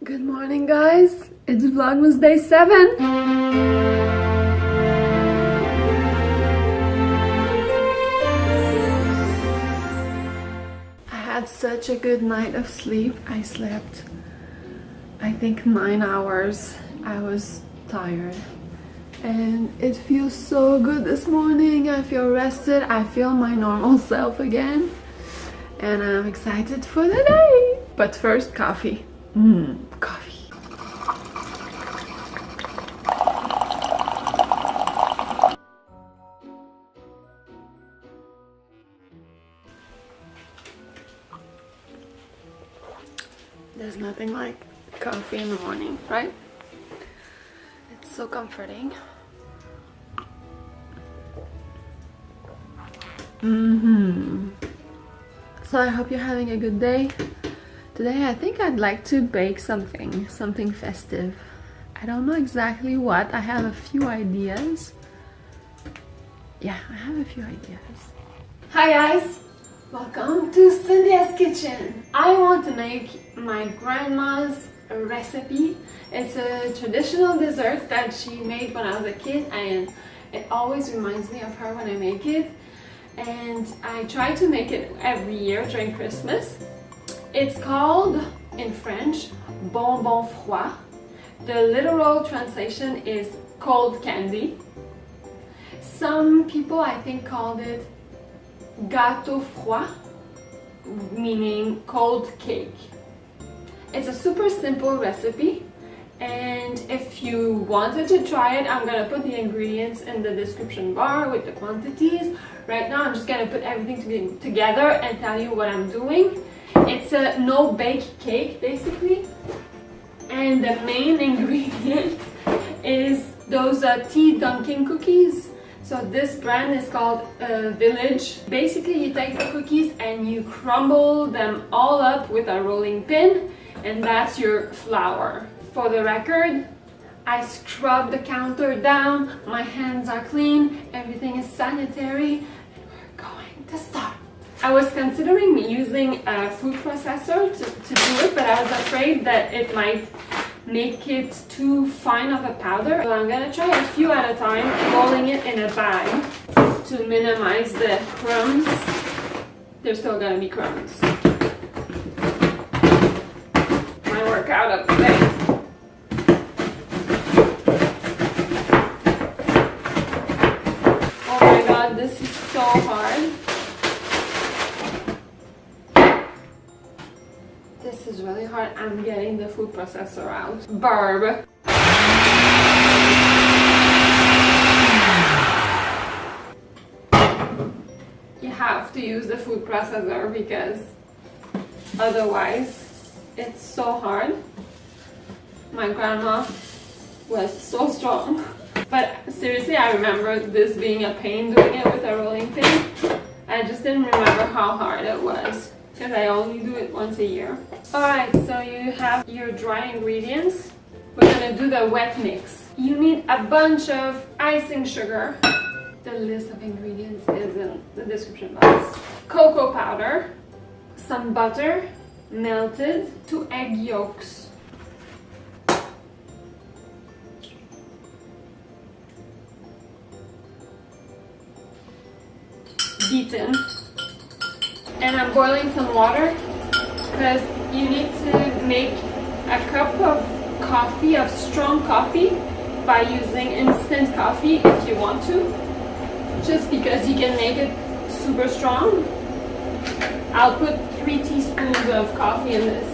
Good morning, guys. It's Vlogmas day 7. I had such a good night of sleep. I slept, I think, 9 hours. I was tired. And it feels so good this morning. I feel rested. I feel my normal self again. And I'm excited for the day. But first, coffee. Coffee. There's nothing like coffee in the morning, right? It's so comforting. So I hope you're having a good day. Today I think I'd like to bake something festive. I don't know exactly what. I have a few ideas. Yeah, I have a few ideas. Hi guys! Welcome to Syndia's kitchen. I want to make my grandma's recipe. It's a traditional dessert that she made when I was a kid, and it always reminds me of her when I make it. And I try to make it every year during Christmas. It's called, in French, bonbon froid. The literal translation is cold candy. Some people, I think, called it gâteau froid, meaning cold cake. It's a super simple recipe, and if you wanted to try it, I'm gonna put the ingredients in the description bar with the quantities. Right now I'm just gonna put everything together and tell you what I'm doing. It's a no-bake cake basically, and the main ingredient is those tea dunking cookies. So this brand is called Village. Basically you take the cookies and you crumble them all up with a rolling pin, and that's your flour. For the record, I scrub the counter down, my hands are clean, everything is sanitary, and we're going to start. I was considering using a food processor to do it, but I was afraid that it might make it too fine of a powder. So I'm gonna try a few at a time, rolling it in a bag to minimize the crumbs. There's still gonna be crumbs. My workout of the day. Oh my god, this is so hard. This is really hard. I'm getting the food processor out. Barb. You have to use the food processor because otherwise it's so hard. My grandma was so strong. But seriously, I remember this being a pain doing it with a rolling pin. I just didn't remember how hard it was, because I only do it once a year. Alright, so you have your dry ingredients. We're gonna do the wet mix. You need a bunch of icing sugar. The list of ingredients is in the description box. Cocoa powder, some butter, melted, 2 egg yolks. Beaten. And I'm boiling some water because you need to make a cup of coffee, of strong coffee, by using instant coffee if you want to. Just because you can make it super strong. I'll put 3 teaspoons of coffee in this.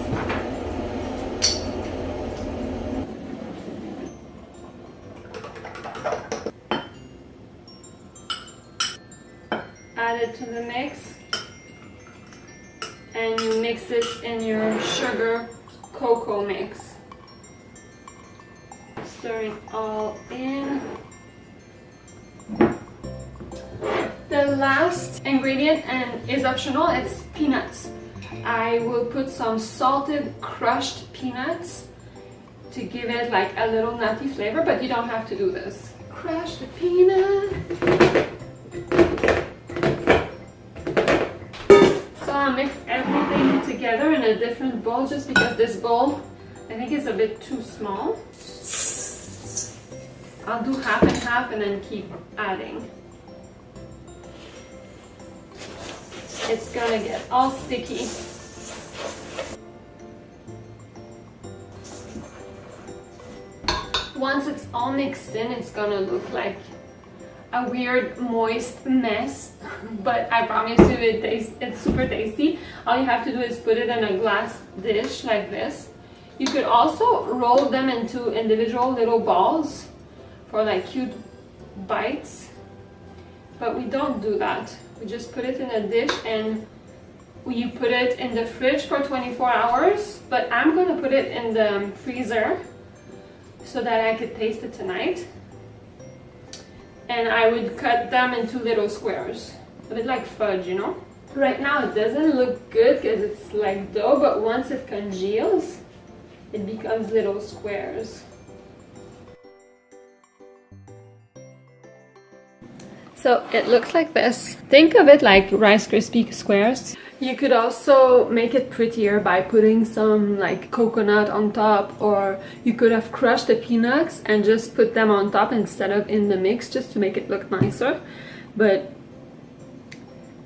Add it to the mix. And you mix it in your sugar cocoa mix. Stir it all in. The last ingredient, and is optional, it's peanuts. I will put some salted crushed peanuts to give it like a little nutty flavor, but you don't have to do this. Crush the peanut. So I'll mix everything together in a different bowl just because this bowl I think it's a bit too small. I'll do half and half and then keep adding. It's gonna get all sticky. Once it's all mixed in, it's gonna look like a weird moist mess, but I promise you it's super tasty. All you have to do is put it in a glass dish like this. You could also roll them into individual little balls for like cute bites, but we don't do that. We just put it in a dish and you put it in the fridge for 24 hours, but I'm gonna put it in the freezer so that I could taste it tonight. And I would cut them into little squares, a bit like fudge, you know? Right now it doesn't look good because it's like dough, but once it congeals, it becomes little squares. So it looks like this. Think of it like Rice Krispie squares. You could also make it prettier by putting some like coconut on top, or you could have crushed the peanuts and just put them on top instead of in the mix just to make it look nicer. But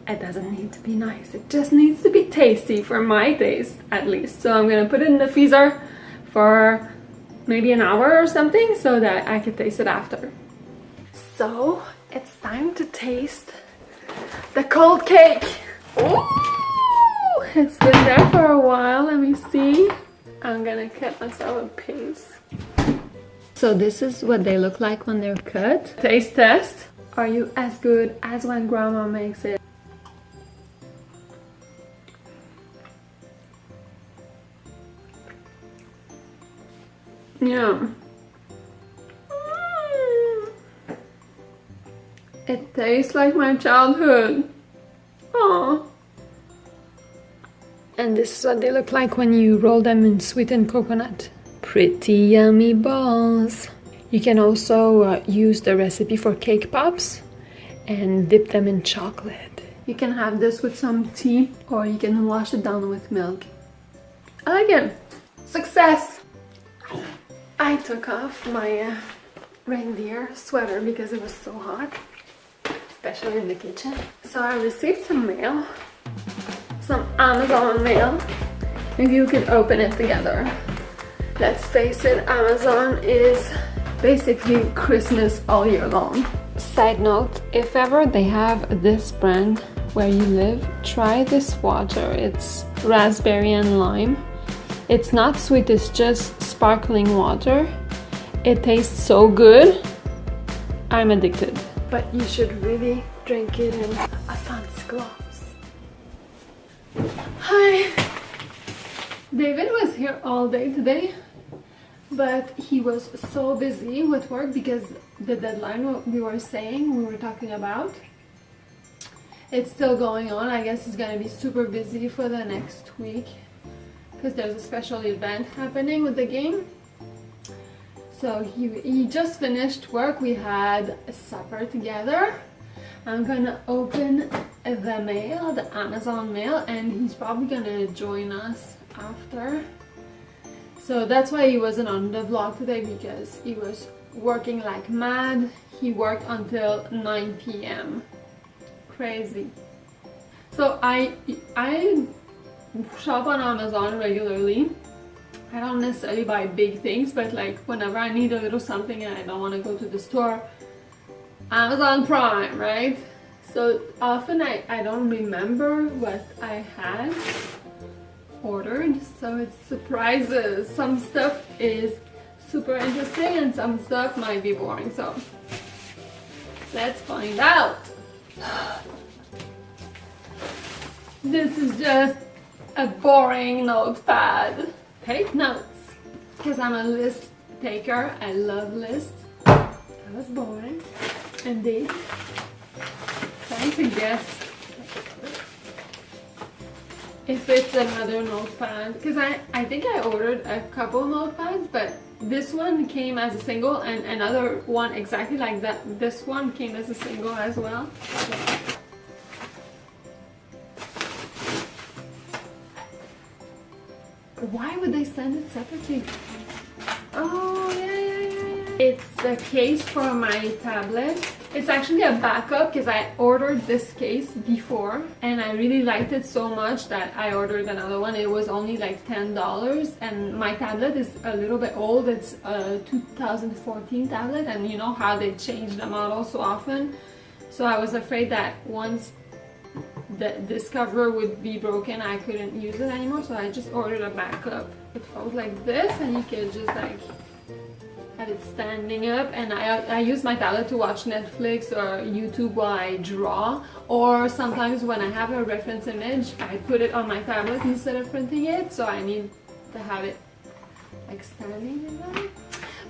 it doesn't need to be nice, it just needs to be tasty for my taste at least. So I'm gonna put it in the freezer for maybe an hour or something so that I can taste it after. So it's time to taste the cold cake. Ooh, it's been there for a while. Let me see. I'm gonna cut myself a piece. So this is what they look like when they're cut. Taste test. Are you as good as when grandma makes it? Yeah. It tastes like my childhood. Aww. And this is what they look like when you roll them in sweetened coconut. Pretty yummy balls. You can also use the recipe for cake pops and dip them in chocolate. You can have this with some tea, or you can wash it down with milk. I like it. Success! I took off my reindeer sweater because it was so hot, especially in the kitchen. So I received some mail, some Amazon mail. Maybe you could open it together. Let's face it, Amazon is basically Christmas all year long. Side note, if ever they have this brand where you live, try this water. It's raspberry and lime. It's not sweet, it's just sparkling water. It tastes so good. I'm addicted. But you should really drink it in a fancy glass. Hi! David was here all day today, but he was so busy with work because the deadline we were talking about, it's still going on. I guess he's gonna be super busy for the next week because there's a special event happening with the game. So he just finished work. We had a supper together. I'm gonna open the mail, the Amazon mail, and he's probably gonna join us after. So that's why he wasn't on the vlog today, because he was working like mad. He worked until 9 p.m. Crazy. So I shop on Amazon regularly. I don't necessarily buy big things, but like whenever I need a little something and I don't want to go to the store, Amazon Prime, right? So often I don't remember what I had ordered, so it's surprises. Some stuff is super interesting and some stuff might be boring, so let's find out. This is just a boring notepad. Hate notes, because I'm a list taker. I love lists. That was boring. Indeed. Trying to guess if it's another notepad, because I think I ordered a couple notepads, but this one came as a single and another one exactly like that. This one came as a single as well. Why would they send it separately? Oh, yeah. It's a case for my tablet. It's actually a backup because I ordered this case before and I really liked it so much that I ordered another one. It was only like $10 and my tablet is a little bit old. It's a 2014 tablet and you know how they change the model so often. So I was afraid that once this cover would be broken, I couldn't use it anymore. So I just ordered a backup. It folds like this and you can just like have it standing up, and I use my tablet to watch Netflix or YouTube while I draw, or sometimes when I have a reference image I put it on my tablet instead of printing it, so I need to have it like standing in there.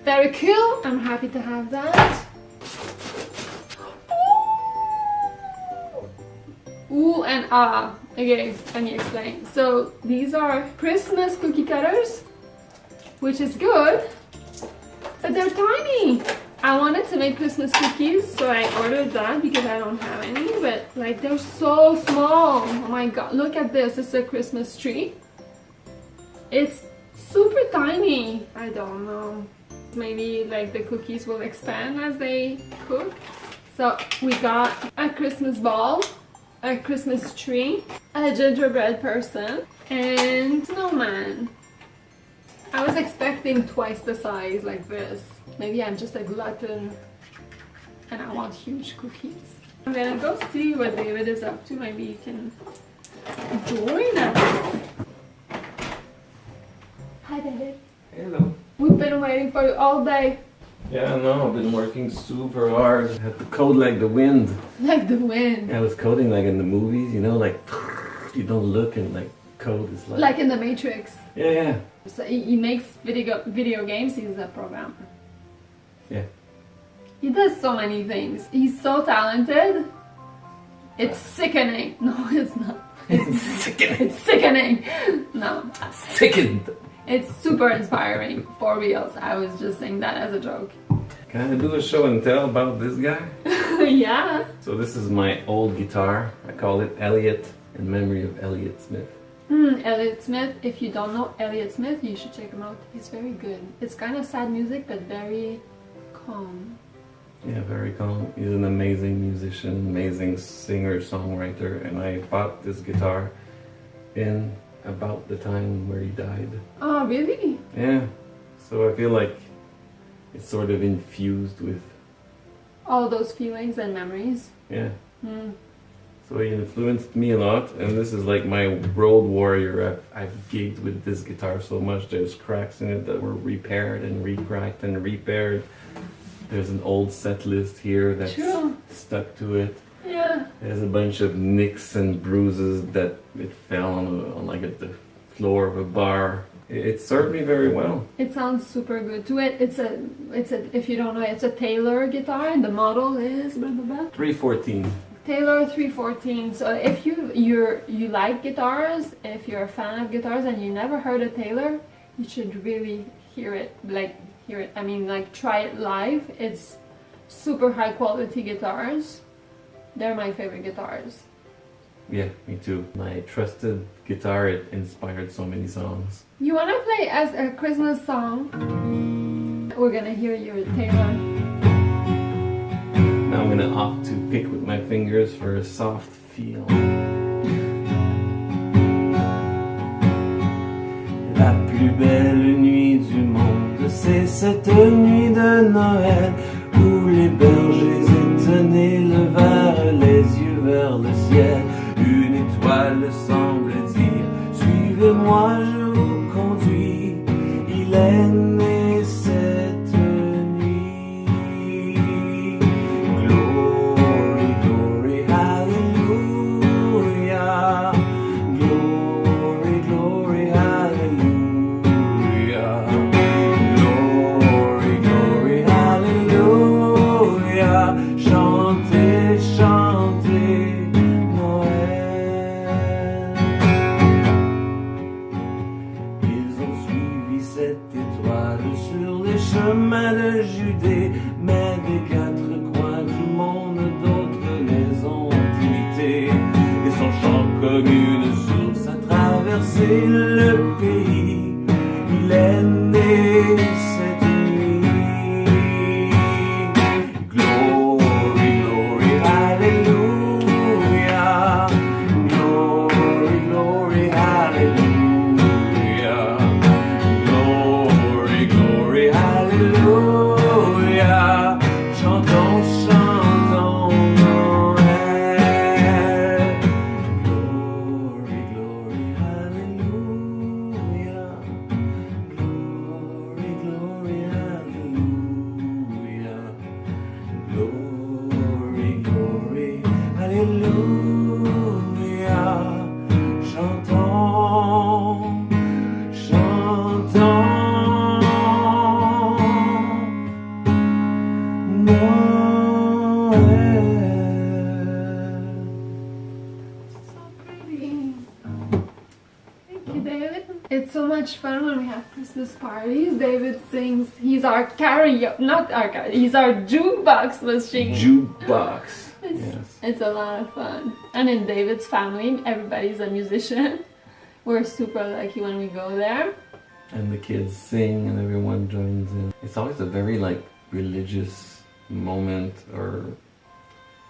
Very cool, I'm happy to have that. Ooh and ah, okay, let me explain. So these are Christmas cookie cutters, which is good. But they're tiny! I wanted to make Christmas cookies, so I ordered that because I don't have any, but like they're so small. Oh my god, look at this. It's a Christmas tree. It's super tiny. I don't know. Maybe like the cookies will expand as they cook. So we got a Christmas ball, a Christmas tree, a gingerbread person, and snowman. I was expecting twice the size like this. Maybe I'm just a glutton and I want huge cookies. I'm gonna go see what David is up to. Maybe you can join us. Hi David. Hello. We've been waiting for you all day. Yeah, I know. I've been working super hard. I had to code like the wind. Like the wind. I was coding like in the movies, you know, like you don't look and like code is like... Like in the Matrix. Yeah. So he makes video games. He's a programmer. Yeah. He does so many things. He's so talented. It's sickening. No, it's not. It's sickening. It's sickening. No. Sickened. It's super inspiring. For reals. I was just saying that as a joke. Can I do a show and tell about this guy? Yeah. So this is my old guitar. I call it Elliot in memory of Elliot Smith. Elliot Smith. If you don't know Elliot Smith, you should check him out. He's very good. It's kind of sad music, but very calm. Yeah, very calm. He's an amazing musician, amazing singer, songwriter, and I bought this guitar in about the time where he died. Oh, really? Yeah. So I feel like it's sort of infused with all those feelings and memories. Yeah. So he influenced me a lot, and this is like my road warrior. I've gigged with this guitar so much. There's cracks in it that were repaired and re-cracked and repaired. There's an old set list here that's stuck to it. Yeah. There's a bunch of nicks and bruises that it fell on like at the floor of a bar. It served me very well. It sounds super good to it. It's a if you don't know, it's a Taylor guitar, and the model is 314. Taylor 314. So if you like guitars, if you're a fan of guitars and you never heard a Taylor, you should really hear it. I mean, like try it live. It's super high quality guitars. They're my favorite guitars. Yeah, me too. My trusted guitar, it inspired so many songs. You wanna play as a Christmas song? We're gonna hear your Taylor. Now I'm gonna opt to pick with my fingers for a soft feel. La plus belle nuit du monde, c'est cette nuit de Noël où les bergers étonnés levèrent les yeux vers le ciel. Une étoile semble dire, suivez-moi, je vous conduis. Il est né cette nuit. Glory, glory, hallelujah. Glory, glory, hallelujah. Glory, glory, hallelujah. Chantez, chantez. Chemin de Judée, mais des quatre coins du monde, d'autres les ont imités. Et son chant comme une source a traversé le pays. il est né cette nuit. Glory, glory, hallelujah. Glory, glory, hallelujah. Glory, glory, hallelujah. Chantons, chantons Noël. Glory, glory, hallelujah. Glory, glory, hallelujah. Glory, glory, hallelujah. Chantons, chantons Noël. So pretty. Thank you, David. It's so much fun when we have Christmas parties. David sings. He's our he's our jukebox machine. Jukebox. Yes. It's a lot of fun. And in David's family, everybody's a musician. We're super lucky when we go there. And the kids sing and everyone joins in. It's always a very like religious moment, or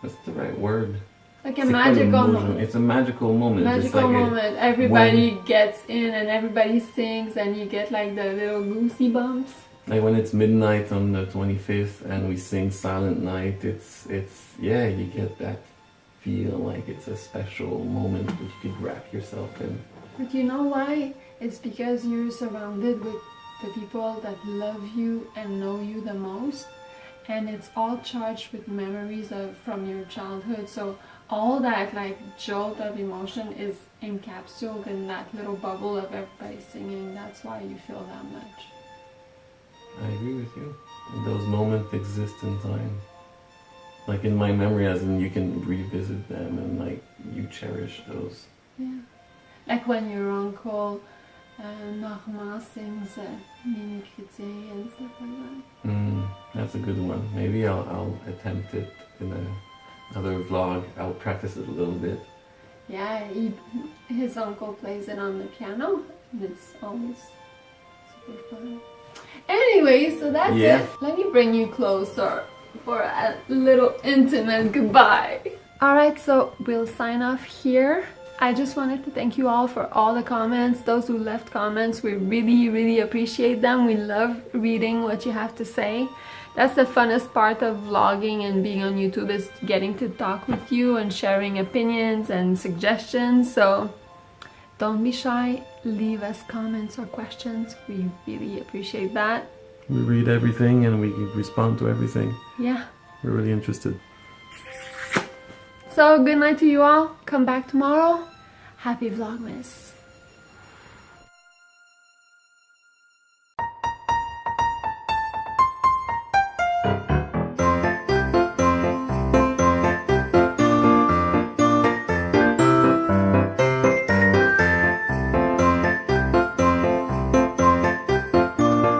what's the right word? Like a magical moment. It's a magical moment. Magical moment. Everybody gets in and everybody sings and you get like the little goosey bumps. Like when it's midnight on the 25th and we sing Silent Night, it's yeah, you get that feel like it's a special moment that you could wrap yourself in. But you know why? It's because you're surrounded with the people that love you and know you the most, and it's all charged with memories from your childhood. So all that like jolt of emotion is encapsulated in that little bubble of everybody singing. That's why you feel that much. I agree with you. Those moments exist in time. Like in my memory, as in you can revisit them and like you cherish those. Yeah. Like when your uncle Normand sings Minuit Chrétien and stuff like that. That's a good one. Maybe I'll attempt it in another vlog. I'll practice it a little bit. Yeah, his uncle plays it on the piano, and it's always super fun. Anyway, so that's it. Let me bring you closer for a little intimate goodbye. Alright, so we'll sign off here. I just wanted to thank you all for all the comments. Those who left comments, we really appreciate them. We love reading what you have to say. That's the funnest part of vlogging and being on YouTube, is getting to talk with you and sharing opinions and suggestions. So don't be shy, leave us comments or questions. We really appreciate that. We read everything and we respond to everything. Yeah. We're really interested. So good night to you all. Come back tomorrow. Happy Vlogmas.